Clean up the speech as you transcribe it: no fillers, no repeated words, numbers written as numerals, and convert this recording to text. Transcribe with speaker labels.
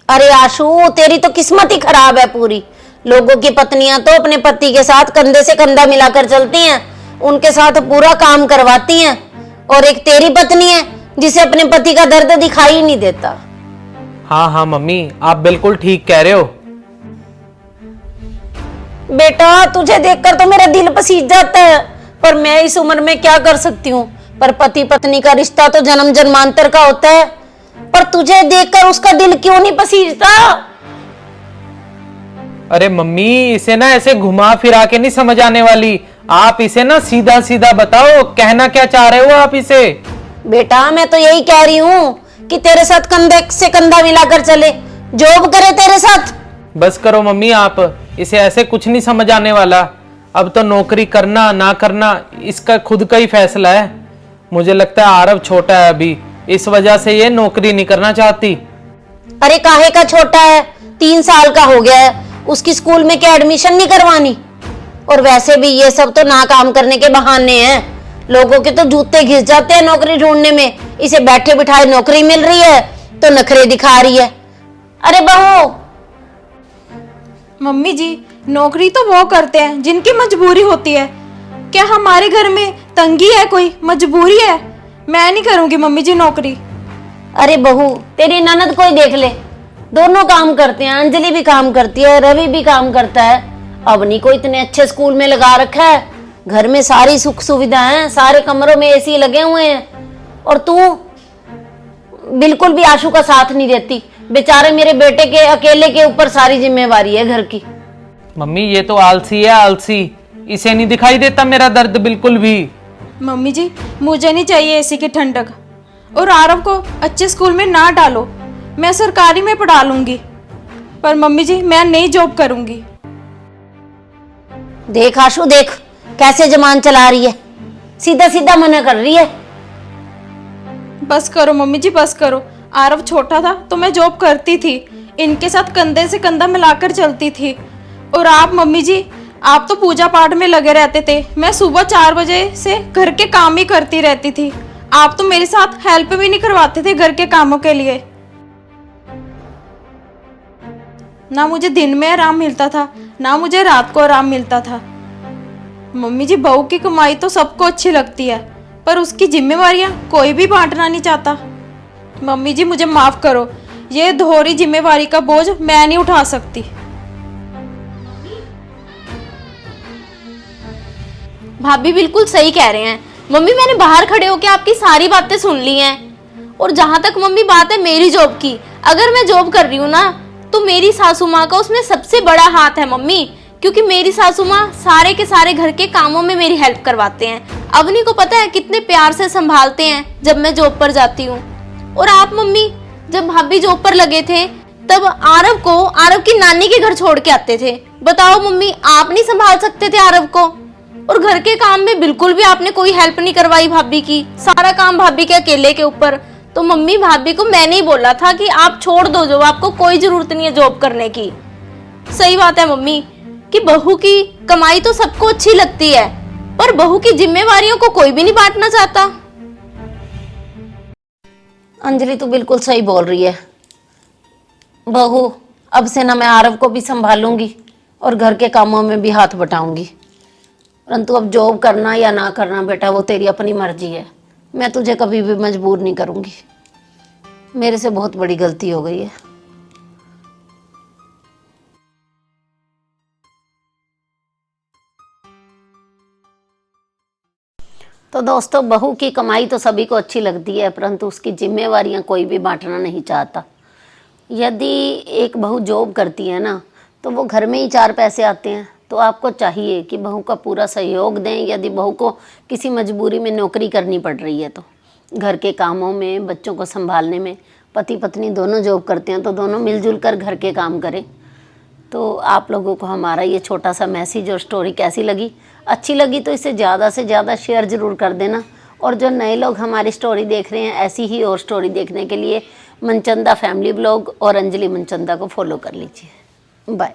Speaker 1: अरे आशु, तेरी तो किस्मत ही खराब है पूरी। लोगों की पत्नियां तो अपने पति के साथ कंधे से कंधा मिलाकर चलती हैं, उनके साथ पूरा काम करवाती हैं, और एक तेरी पत्नी है जिसे अपने पति का दर्द दिखाई ही नहीं देता।
Speaker 2: हाँ हाँ मम्मी, आप बिल्कुल ठीक कह रहे हो।
Speaker 1: बेटा, तुझे देखकर तो मेरा दिल पसीज जाता है, पर मैं इस उम्र में क्या कर सकती हूँ। पर पति पत्नी का रिश्ता तो जन्म जन्मांतर का होता है, पर तुझे देखकर उसका दिल क्यों नहीं पसीजता।
Speaker 2: अरे मम्मी, इसे ना ऐसे घुमा फिरा के नहीं समझ आने वाली। आप इसे ना सीधा सीधा बताओ, कहना क्या चाह रहे हो आप इसे।
Speaker 1: बेटा, मैं तो यही कह रही हूँ कि तेरे साथ कंधे से कंधा मिलाकर चले, जॉब करे तेरे साथ।
Speaker 2: बस करो मम्मी, आप इसे ऐसे कुछ नहीं समझ आने वाला। अब तो नौकरी करना ना करना इसका खुद का ही फैसला है। मुझे लगता है आरव छोटा है अभी, इस वजह से ये नौकरी नहीं करना चाहती।
Speaker 1: अरे काहे का छोटा है, 3 साल का हो गया है, उसकी स्कूल में क्या एडमिशन नहीं करवानी। और वैसे भी ये सब तो ना काम करने के बहाने हैं। लोगों के तो जूते घिस जाते हैं नौकरी ढूंढने में। इसे बैठे बिठाए नौकरी मिल रही है तो नखरे दिखा रही है। अरे बहू।
Speaker 3: मम्मी जी, नौकरी तो वो करते हैं जिनकी मजबूरी होती है। क्या हमारे घर में तंगी है, कोई मजबूरी है? मैं नहीं करूंगी मम्मी जी नौकरी।
Speaker 1: अरे बहू, तेरी ननद कोई देख ले, दोनों काम करते हैं। अंजलि भी काम करती है, रवि भी काम करता है। अवनी को इतने अच्छे स्कूल में लगा रखा है, घर में सारी सुख सुविधाएं हैं, सारे कमरों में एसी लगे हुए हैं। और तू बिल्कुल भी आशु का साथ नहीं देती। बेचारे मेरे बेटे के अकेले के ऊपर सारी जिम्मेवारी है घर की।
Speaker 2: मम्मी, ये तो आलसी है, आलसी। इसे नहीं दिखाई देता मेरा दर्द बिल्कुल भी।
Speaker 3: मम्मी जी, मुझे नहीं चाहिए एसी की ठंडक। और आरव को अच्छे स्कूल में ना डालो, मैं सरकारी में पढ़ा लूंगी। पर मम्मी जी, मैं नहीं जॉब करूंगी।
Speaker 1: देख आशु, देख कैसे जमान चला रही है, सीधा सीधा मना कर रही है।
Speaker 3: बस करो मम्मी जी, बस करो। आरव छोटा था तो मैं जॉब करती थी, इनके साथ कंधे से कंधा मिलाकर चलती थी। और आप मम्मी जी, आप तो पूजा पाठ में लगे रहते थे, मैं सुबह 4 बजे से घर के काम ही करती रहती थी। आप तो मेरे साथ हेल्प भी नहीं करवाते थे घर के कामों के लिए। ना मुझे दिन में आराम मिलता था, ना मुझे रात को आराम मिलता था। मम्मी जी, बहू की कमाई तो सबको अच्छी लगती है, पर उसकी जिम्मेवारियां कोई भी बांटना नहीं चाहता। मम्मी जी, मुझे माफ करो, ये दोहरी जिम्मेवारी का बोझ मैं नहीं उठा सकती।
Speaker 4: भाभी बिल्कुल सही कह रहे हैं। मम्मी, मैंने बाहर खड़े होकर आपकी सारी बातें सुन ली हैं। और जहां तक मम्मी बात है मेरी जॉब की, अगर मैं जॉब कर रही हूँ ना, तो मेरी सासू माँ का उसमें सबसे बड़ा हाथ है मम्मी। क्योंकि मेरी सासू माँ सारे के सारे घर के कामों में मेरी हेल्प करवाते हैं। अवनी को पता है कितने प्यार से संभालते हैं जब मैं जॉब पर जाती हूँ। और आप मम्मी, जब भाभी जॉब पर लगे थे तब आरव की नानी के घर छोड़ के आते थे। बताओ मम्मी, आप नहीं संभाल सकते थे आरव को? और घर के काम में बिल्कुल भी आपने कोई हेल्प नहीं करवाई भाभी की, सारा काम भाभी के अकेले के ऊपर। तो मम्मी, भाभी को मैंने ही बोला था कि आप छोड़ दो जॉब, आपको कोई जरूरत नहीं है जॉब करने की। सही बात है मम्मी कि बहू की कमाई तो सबको अच्छी लगती है, पर बहू की जिम्मेवारियों को कोई भी नहीं बांटना चाहता।
Speaker 1: अंजलि तो बिल्कुल सही बोल रही है। बहू, अब से ना मैं आरव को भी संभालूंगी और घर के कामों में भी हाथ बटाऊंगी। परंतु अब जॉब करना या ना करना बेटा, वो तेरी अपनी मर्जी है। मैं तुझे कभी भी मजबूर नहीं करूंगी। मेरे से बहुत बड़ी गलती हो गई है। तो दोस्तों, बहू की कमाई तो सभी को अच्छी लगती है, परंतु उसकी जिम्मेवारियां कोई भी बांटना नहीं चाहता। यदि एक बहू जॉब करती है ना, तो वो घर में ही 4 पैसे आते हैं। तो आपको चाहिए कि बहू का पूरा सहयोग दें। यदि बहू को किसी मजबूरी में नौकरी करनी पड़ रही है तो घर के कामों में, बच्चों को संभालने में, पति पत्नी दोनों जॉब करते हैं तो दोनों मिलजुल कर घर के काम करें। तो आप लोगों को हमारा ये छोटा सा मैसेज और स्टोरी कैसी लगी? अच्छी लगी तो इसे ज़्यादा से ज़्यादा शेयर ज़रूर कर देना। और जो नए लोग हमारी स्टोरी देख रहे हैं, ऐसी ही और स्टोरी देखने के लिए मनचंदा फैमिली ब्लॉग और अंजलि मनचंदा को फॉलो कर लीजिए। बाय।